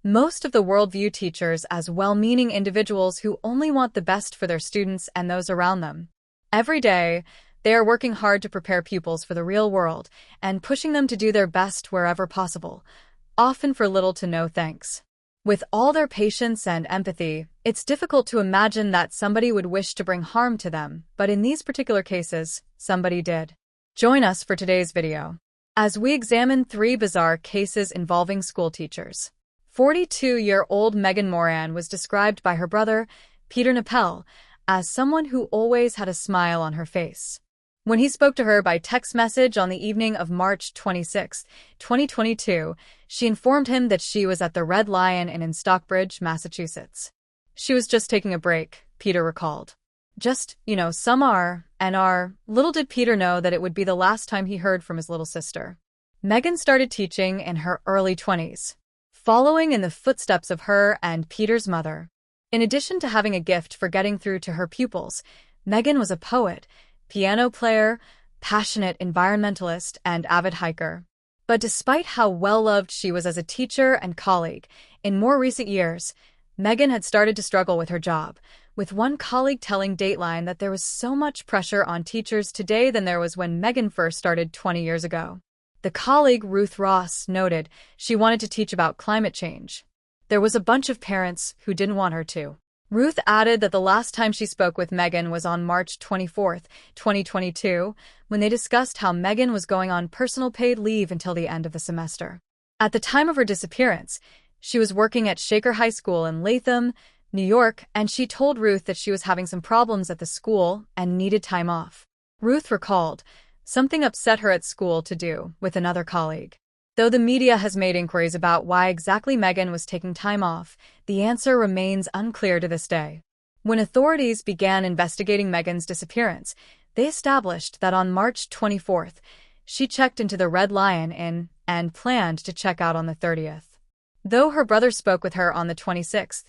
Most of the world view teachers as well-meaning individuals who only want the best for their students and those around them. Every day, they are working hard to prepare pupils for the real world and pushing them to do their best wherever possible, often for little to no thanks. With all their patience and empathy, it's difficult to imagine that somebody would wish to bring harm to them, but in these particular cases, somebody did. Join us for today's video as we examine 3 bizarre cases involving school teachers. 42-year-old Megan Moran was described by her brother, Peter Napel, as someone who always had a smile on her face. When he spoke to her by text message on the evening of March 26, 2022, she informed him that she was at the Red Lion Inn in Stockbridge, Massachusetts. She was just taking a break, Peter recalled. Just, some are, and are. Little did Peter know that it would be the last time he heard from his little sister. Megan started teaching in her early 20s, following in the footsteps of her and Peter's mother. In addition to having a gift for getting through to her pupils, Megan was a poet, piano player, passionate environmentalist, and avid hiker. But despite how well-loved she was as a teacher and colleague, in more recent years, Megan had started to struggle with her job, with one colleague telling Dateline that there was so much pressure on teachers today than there was when Megan first started 20 years ago. The colleague, Ruth Ross, noted she wanted to teach about climate change. There was a bunch of parents who didn't want her to. Ruth added that the last time she spoke with Megan was on March 24, 2022, when they discussed how Megan was going on personal paid leave until the end of the semester. At the time of her disappearance, she was working at Shaker High School in Latham, New York, and she told Ruth that she was having some problems at the school and needed time off. Ruth recalled, something upset her at school to do with another colleague. Though the media has made inquiries about why exactly Megan was taking time off, the answer remains unclear to this day. When authorities began investigating Megan's disappearance, they established that on March 24, she checked into the Red Lion Inn and planned to check out on the 30th. Though her brother spoke with her on the 26th,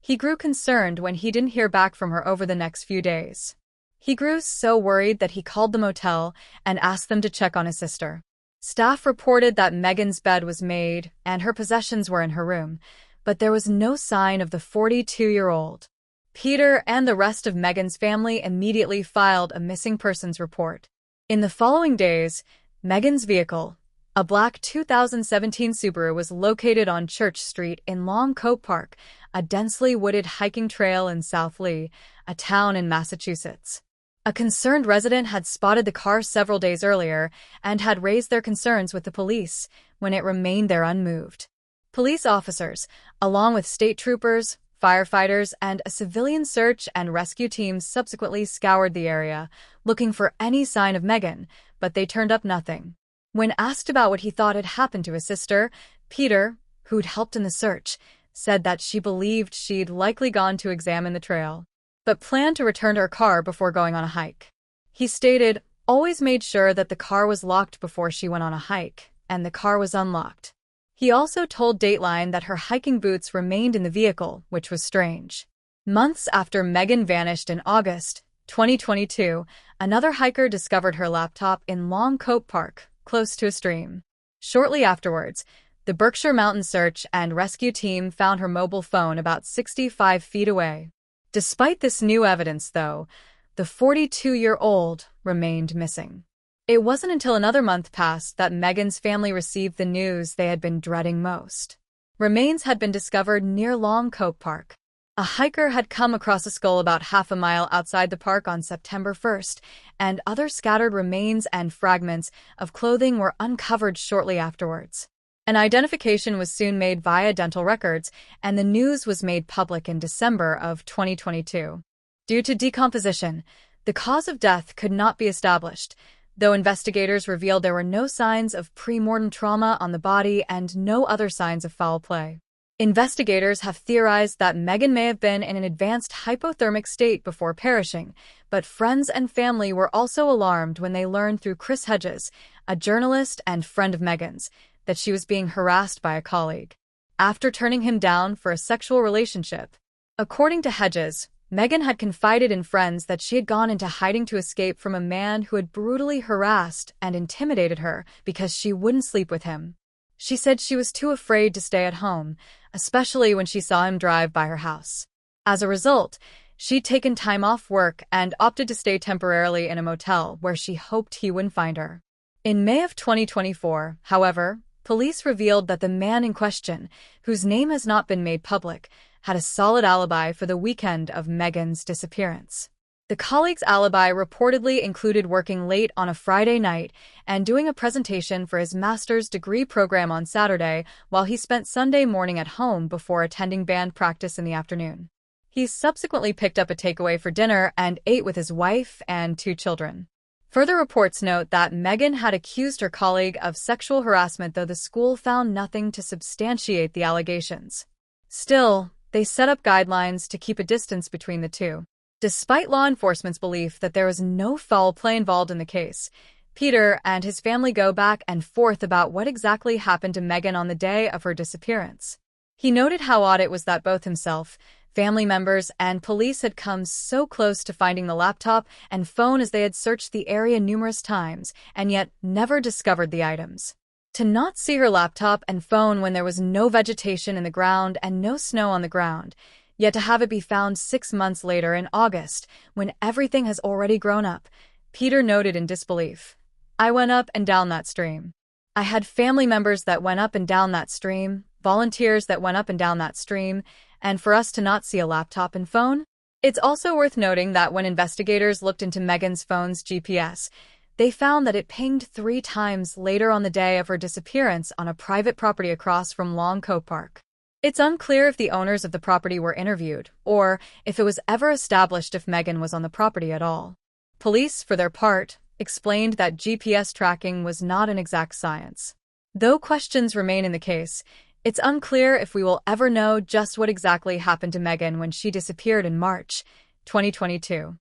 he grew concerned when he didn't hear back from her over the next few days. He grew so worried that he called the motel and asked them to check on his sister. Staff reported that Megan's bed was made and her possessions were in her room, but there was no sign of the 42-year-old. Peter and the rest of Megan's family immediately filed a missing persons report. In the following days, Megan's vehicle, a black 2017 Subaru, was located on Church Street in Long Cove Park, a densely wooded hiking trail in South Lee, a town in Massachusetts. A concerned resident had spotted the car several days earlier and had raised their concerns with the police when it remained there unmoved. Police officers, along with state troopers, firefighters, and a civilian search and rescue team subsequently scoured the area, looking for any sign of Megan, but they turned up nothing. When asked about what he thought had happened to his sister, Peter, who'd helped in the search, said that she believed she'd likely gone to examine the trail, but planned to return to her car before going on a hike. He stated, always made sure that the car was locked before she went on a hike, and the car was unlocked. He also told Dateline that her hiking boots remained in the vehicle, which was strange. Months after Megan vanished in August 2022, another hiker discovered her laptop in Long Cove Park, close to a stream. Shortly afterwards, the Berkshire Mountain Search and Rescue Team found her mobile phone about 65 feet away. Despite this new evidence, though, the 42-year-old remained missing. It wasn't until another month passed that Megan's family received the news they had been dreading most. Remains had been discovered near Long Cove Park. A hiker had come across a skull about half a mile outside the park on September 1st, and other scattered remains and fragments of clothing were uncovered shortly afterwards. An identification was soon made via dental records, and the news was made public in December of 2022. Due to decomposition, the cause of death could not be established, though investigators revealed there were no signs of pre-mortem trauma on the body and no other signs of foul play. Investigators have theorized that Megan may have been in an advanced hypothermic state before perishing, but friends and family were also alarmed when they learned through Chris Hedges, a journalist and friend of Megan's, that she was being harassed by a colleague after turning him down for a sexual relationship. According to Hedges, Megan had confided in friends that she had gone into hiding to escape from a man who had brutally harassed and intimidated her because she wouldn't sleep with him. She said she was too afraid to stay at home, especially when she saw him drive by her house. As a result, she'd taken time off work and opted to stay temporarily in a motel where she hoped he wouldn't find her. In May of 2024, however, police revealed that the man in question, whose name has not been made public, had a solid alibi for the weekend of Megan's disappearance. The colleague's alibi reportedly included working late on a Friday night and doing a presentation for his master's degree program on Saturday while he spent Sunday morning at home before attending band practice in the afternoon. He subsequently picked up a takeaway for dinner and ate with his wife and 2 children. Further reports note that Megan had accused her colleague of sexual harassment, though the school found nothing to substantiate the allegations. Still, they set up guidelines to keep a distance between the two. Despite law enforcement's belief that there was no foul play involved in the case, Peter and his family go back and forth about what exactly happened to Megan on the day of her disappearance. He noted how odd it was that both himself, family members, and police had come so close to finding the laptop and phone as they had searched the area numerous times and yet never discovered the items. To not see her laptop and phone when there was no vegetation in the ground and no snow on the ground, yet to have it be found 6 months later in August, when everything has already grown up, Peter noted in disbelief. I went up and down that stream. I had family members that went up and down that stream, volunteers that went up and down that stream, and for us to not see a laptop and phone? It's also worth noting that when investigators looked into Megan's phone's GPS, they found that it pinged 3 times later on the day of her disappearance on a private property across from Long Cove Park. It's unclear if the owners of the property were interviewed, or if it was ever established if Megan was on the property at all. Police, for their part, explained that GPS tracking was not an exact science. Though questions remain in the case, it's unclear if we will ever know just what exactly happened to Megan when she disappeared in March 2022.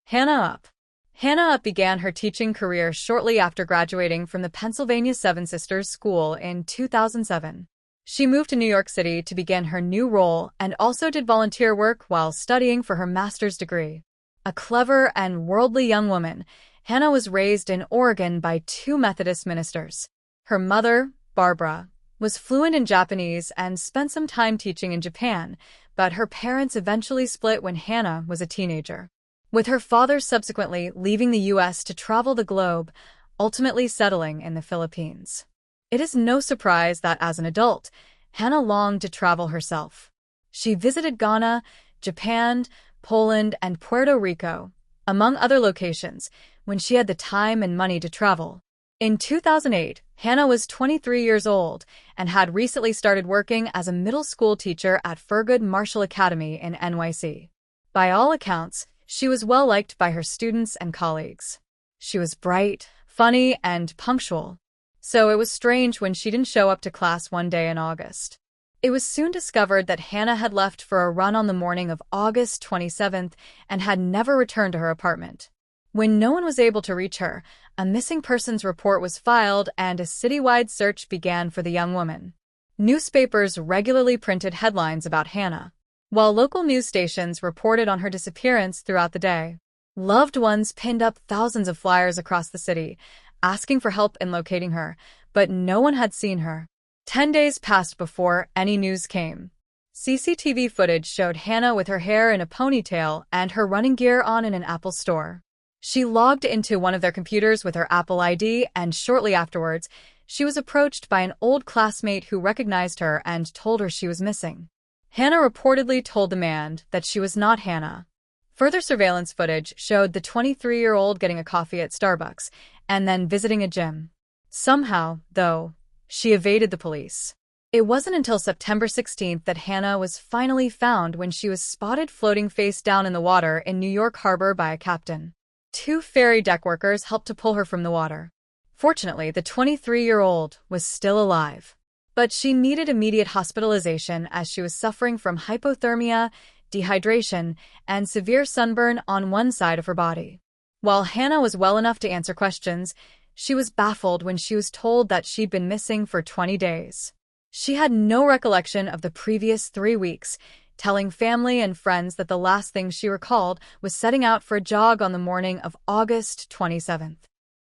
Hannah Up. Hannah Up began her teaching career shortly after graduating from the Pennsylvania Seven Sisters School in 2007. She moved to New York City to begin her new role and also did volunteer work while studying for her master's degree. A clever and worldly young woman, Hannah was raised in Oregon by 2 Methodist ministers. Her mother, Barbara, was fluent in Japanese and spent some time teaching in Japan, but her parents eventually split when Hannah was a teenager, with her father subsequently leaving the U.S. to travel the globe, ultimately settling in the Philippines. It is no surprise that as an adult, Hannah longed to travel herself. She visited Ghana, Japan, Poland, and Puerto Rico, among other locations, when she had the time and money to travel. In 2008, Hannah was 23 years old and had recently started working as a middle school teacher at Thurgood Marshall Academy in NYC. By all accounts, she was well liked by her students and colleagues. She was bright, funny, and punctual. So it was strange when she didn't show up to class one day in August. It was soon discovered that Hannah had left for a run on the morning of August 27th and had never returned to her apartment. When no one was able to reach her, a missing persons report was filed and a citywide search began for the young woman. Newspapers regularly printed headlines about Hannah, while local news stations reported on her disappearance throughout the day. Loved ones pinned up thousands of flyers across the city, asking for help in locating her, but no one had seen her. 10 days passed before any news came. CCTV footage showed Hannah with her hair in a ponytail and her running gear on in an Apple store. She logged into one of their computers with her Apple ID, and shortly afterwards, she was approached by an old classmate who recognized her and told her she was missing. Hannah reportedly told the man that she was not Hannah. Further surveillance footage showed the 23-year-old getting a coffee at Starbucks and then visiting a gym. Somehow, though, she evaded the police. It wasn't until September 16th that Hannah was finally found when she was spotted floating face down in the water in New York Harbor by a captain. 2 ferry deck workers helped to pull her from the water. Fortunately, the 23-year-old was still alive, but she needed immediate hospitalization as she was suffering from hypothermia, dehydration, and severe sunburn on one side of her body. While Hannah was well enough to answer questions, she was baffled when she was told that she'd been missing for 20 days. She had no recollection of the previous 3 weeks, telling family and friends that the last thing she recalled was setting out for a jog on the morning of August 27th.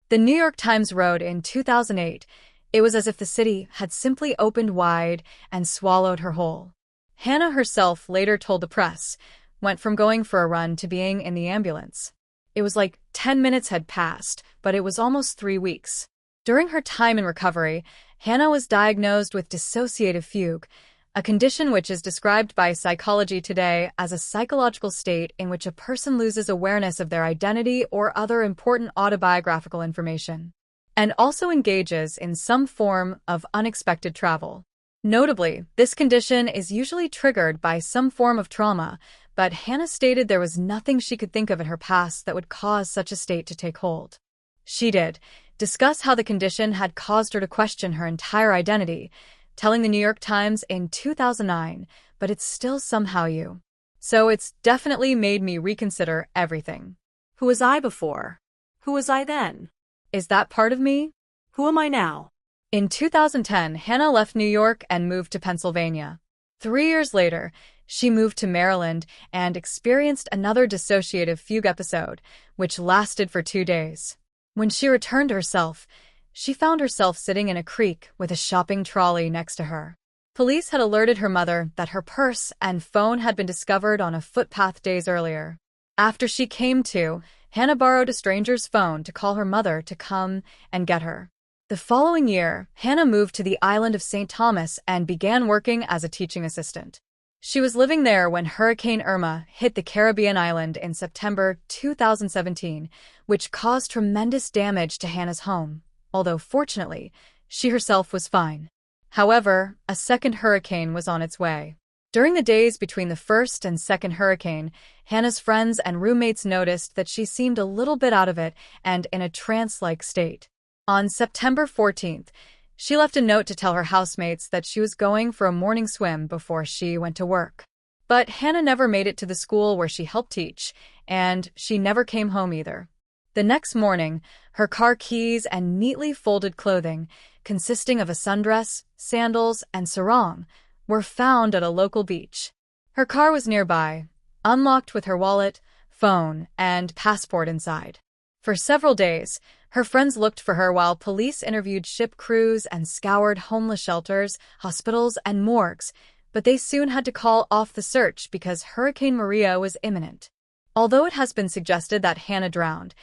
The New York Times wrote in 2008, It was as if the city had simply opened wide and swallowed her whole. Hannah herself later told the press, went from going for a run to being in the ambulance. It was like 10 minutes had passed, but it was almost 3 weeks. During her time in recovery, Hannah was diagnosed with dissociative fugue, a condition which is described by Psychology Today as a psychological state in which a person loses awareness of their identity or other important autobiographical information, and also engages in some form of unexpected travel. Notably, this condition is usually triggered by some form of trauma, but Hannah stated there was nothing she could think of in her past that would cause such a state to take hold. She did discuss how the condition had caused her to question her entire identity, telling the New York Times in 2009, "But it's still somehow you. So it's definitely made me reconsider everything. Who was I before? Who was I then? Is that part of me? Who am I now?" In 2010, Hannah left New York and moved to Pennsylvania. 3 years later, she moved to Maryland and experienced another dissociative fugue episode, which lasted for 2 days. When she returned to herself, she found herself sitting in a creek with a shopping trolley next to her. Police had alerted her mother that her purse and phone had been discovered on a footpath days earlier. After she came to, Hannah borrowed a stranger's phone to call her mother to come and get her. The following year, Hannah moved to the island of St. Thomas and began working as a teaching assistant. She was living there when Hurricane Irma hit the Caribbean island in September 2017, which caused tremendous damage to Hannah's home, although fortunately, she herself was fine. However, a second hurricane was on its way. During the days between the first and second hurricane, Hannah's friends and roommates noticed that she seemed a little bit out of it and in a trance-like state. On September 14th, she left a note to tell her housemates that she was going for a morning swim before she went to work. But Hannah never made it to the school where she helped teach, and she never came home either. The next morning, her car keys and neatly folded clothing, consisting of a sundress, sandals, and sarong, were found at a local beach. Her car was nearby, unlocked with her wallet, phone, and passport inside. For several days, her friends looked for her while police interviewed ship crews and scoured homeless shelters, hospitals, and morgues, but they soon had to call off the search because Hurricane Maria was imminent. Although it has been suggested that Hannah drowned,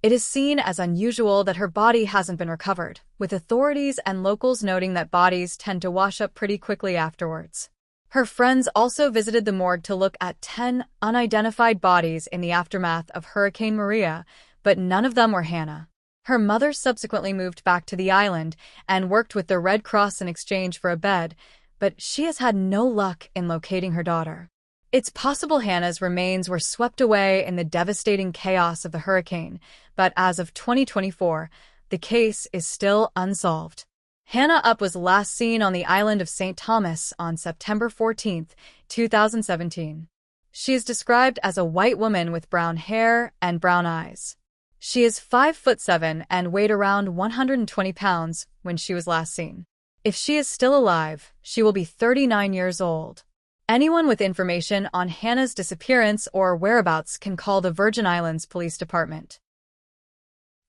it is seen as unusual that her body hasn't been recovered, with authorities and locals noting that bodies tend to wash up pretty quickly afterwards. Her friends also visited the morgue to look at 10 unidentified bodies in the aftermath of Hurricane Maria, but none of them were Hannah. Her mother subsequently moved back to the island and worked with the Red Cross in exchange for a bed, but she has had no luck in locating her daughter. It's possible Hannah's remains were swept away in the devastating chaos of the hurricane, but as of 2024, the case is still unsolved. Hannah Up was last seen on the island of St. Thomas on September 14, 2017. She is described as a white woman with brown hair and brown eyes. She is 5'7" and weighed around 120 pounds when she was last seen. If she is still alive, she will be 39 years old. Anyone with information on Hannah's disappearance or whereabouts can call the Virgin Islands Police Department.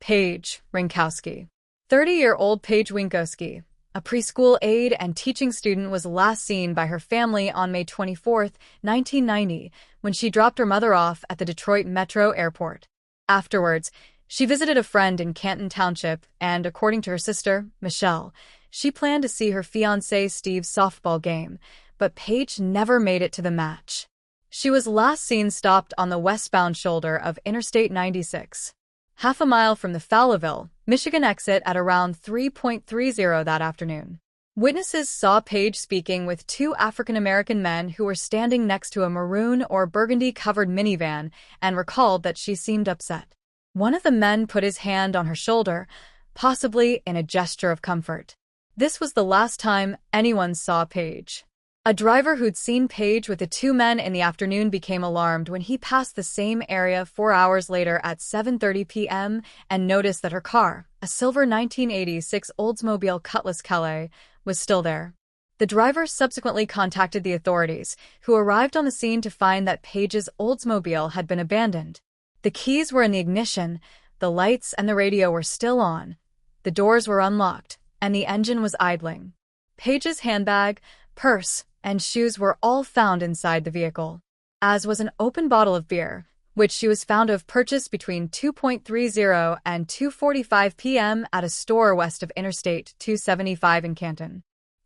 Paige Winkowski. 30-year-old Paige Winkowski, a preschool aide and teaching student, was last seen by her family on May 24, 1990, when she dropped her mother off at the Detroit Metro Airport. Afterwards, she visited a friend in Canton Township and, according to her sister, Michelle, she planned to see her fiancé Steve's softball game, but Paige never made it to the match. She was last seen stopped on the westbound shoulder of Interstate 96, half a mile from the Fowlerville, Michigan exit at around 3:30 that afternoon. Witnesses saw Paige speaking with 2 African-American men who were standing next to a maroon or burgundy-covered minivan and recalled that she seemed upset. One of the men put his hand on her shoulder, possibly in a gesture of comfort. This was the last time anyone saw Paige. A driver who'd seen Paige with the 2 men in the afternoon became alarmed when he passed the same area 4 hours later at 7:30 p.m. and noticed that her car, a silver 1986 Oldsmobile Cutlass Calais, was still there. The driver subsequently contacted the authorities, who arrived on the scene to find that Paige's Oldsmobile had been abandoned. The keys were in the ignition, the lights and the radio were still on, the doors were unlocked, and the engine was idling. Paige's handbag, purse, and shoes were all found inside the vehicle, as was an open bottle of beer, which she was found to have purchased between 2:30 and 2:45 p.m. at a store west of Interstate 275 in Canton.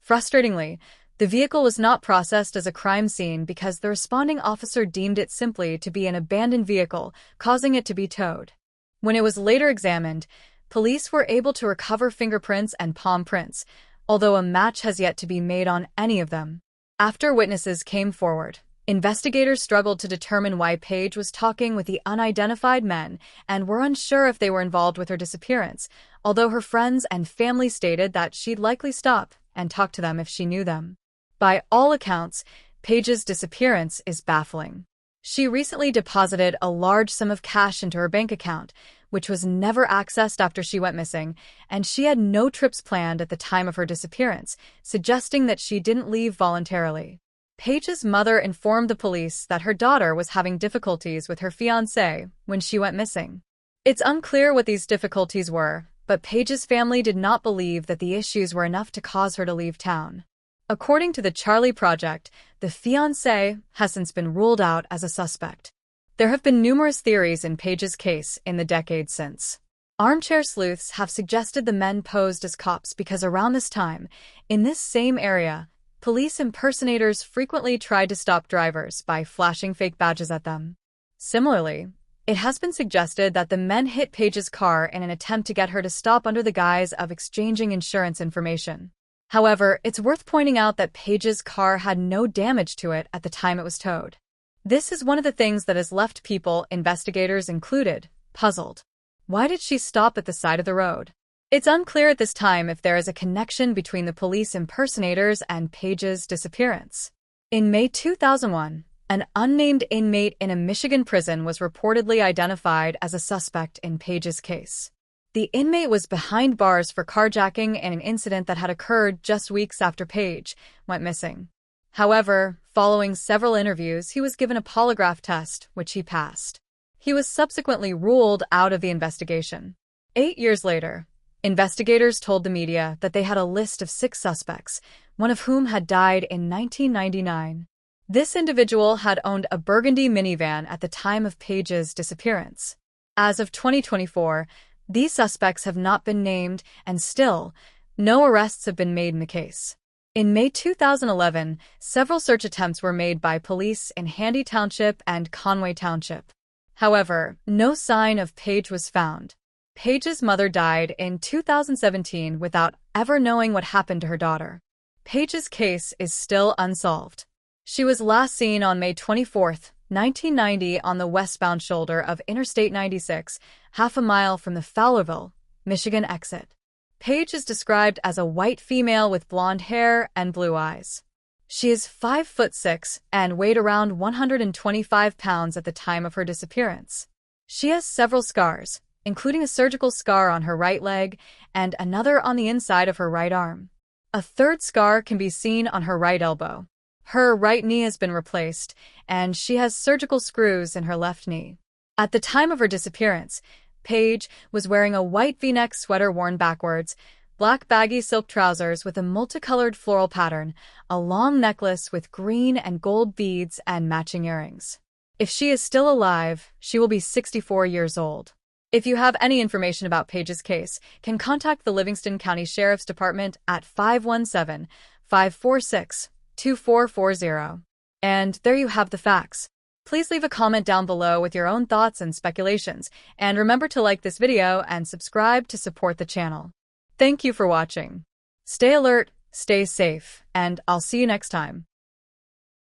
Frustratingly, the vehicle was not processed as a crime scene because the responding officer deemed it simply to be an abandoned vehicle, causing it to be towed. When it was later examined, police were able to recover fingerprints and palm prints, although a match has yet to be made on any of them. After witnesses came forward, investigators struggled to determine why Paige was talking with the unidentified men and were unsure if they were involved with her disappearance, although her friends and family stated that she'd likely stop and talk to them if she knew them. By all accounts, Paige's disappearance is baffling. She recently deposited a large sum of cash into her bank account, which was never accessed after she went missing, and she had no trips planned at the time of her disappearance, suggesting that she didn't leave voluntarily. Paige's mother informed the police that her daughter was having difficulties with her fiancé when she went missing. It's unclear what these difficulties were, but Paige's family did not believe that the issues were enough to cause her to leave town. According to the Charlie Project, the fiancé has since been ruled out as a suspect. There have been numerous theories in Paige's case in the decades since. Armchair sleuths have suggested the men posed as cops because around this time, in this same area, police impersonators frequently tried to stop drivers by flashing fake badges at them. Similarly, it has been suggested that the men hit Paige's car in an attempt to get her to stop under the guise of exchanging insurance information. However, it's worth pointing out that Paige's car had no damage to it at the time it was towed. This is one of the things that has left people, investigators included, puzzled. Why did she stop at the side of the road? It's unclear at this time if there is a connection between the police impersonators and Paige's disappearance. In May 2001, an unnamed inmate in a Michigan prison was reportedly identified as a suspect in Paige's case. The inmate was behind bars for carjacking in an incident that had occurred just weeks after Paige went missing. However, following several interviews, he was given a polygraph test, which he passed. He was subsequently ruled out of the investigation. 8 years later, investigators told the media that they had a list of 6 suspects, one of whom had died in 1999. This individual had owned a burgundy minivan at the time of Paige's disappearance. As of 2024, these suspects have not been named, and still, no arrests have been made in the case. In May 2011, several search attempts were made by police in Handy Township and Conway Township. However, no sign of Paige was found. Paige's mother died in 2017 without ever knowing what happened to her daughter. Paige's case is still unsolved. She was last seen on May 24, 1990 on the westbound shoulder of Interstate 96, half a mile from the Fowlerville, Michigan exit. Paige is described as a white female with blonde hair and blue eyes. She is 5'6" and weighed around 125 pounds at the time of her disappearance. She has several scars, including a surgical scar on her right leg and another on the inside of her right arm. A third scar can be seen on her right elbow. Her right knee has been replaced, and she has surgical screws in her left knee. At the time of her disappearance, Paige was wearing a white V-neck sweater worn backwards, black baggy silk trousers with a multicolored floral pattern, a long necklace with green and gold beads and matching earrings. If she is still alive, she will be 64 years old. If you have any information about Paige's case, can contact the Livingston County Sheriff's Department at 517-546-2440. And there you have the facts. Please leave a comment down below with your own thoughts and speculations, and remember to like this video and subscribe to support the channel. Thank you for watching. Stay alert, stay safe, and I'll see you next time.